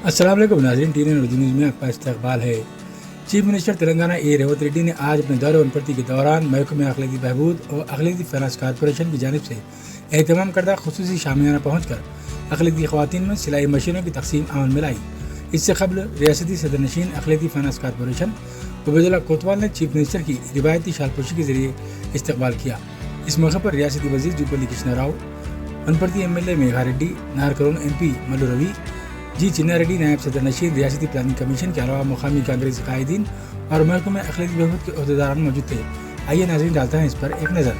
अस्सलाम वालेकुम नाज़रीन, टीन उर्दू न्यूज़ में आपका इस्तकबाल है। Chief minister Telangana A.Revanth Reddy ने आज अपने दौरे वनप्रति के दौरान महकमे अखिलती बहबूद और अखिलती फाइनेंस कॉरपोरेशन की जानिब से एहतमाम करदा खुसूसी शामियाना पहुँच कर अखिलती ख़वातीन में सिलाई मशीनों की तकसीम अमल में लाई। इससे कबल रियासती सदर नशीन अखिलती फाइनेंस कॉरपोरेशन उबैदुल्ला कोतवाल ने चीफ मिनिस्टर की रिवायती शालपोशी के जरिए इस्तकबाल किया। इस मौके पर रियासती वजीर जुब्बल्ली कृष्णा राव, वनप्रति MLA मेघा रेड्डी, नाहरकरून MP मल्लू रवि, जी चिन्ना रेड्डी, नायब सदर नशीन रियासती प्लानिंग कमीशन के अलावा मुकामी कांग्रेसी कायदीन और महकमे अखिलती बहबूद के अहदेदारान मौजूद थे। आइए नाज़रीन, डालते हैं इस पर एक नज़र।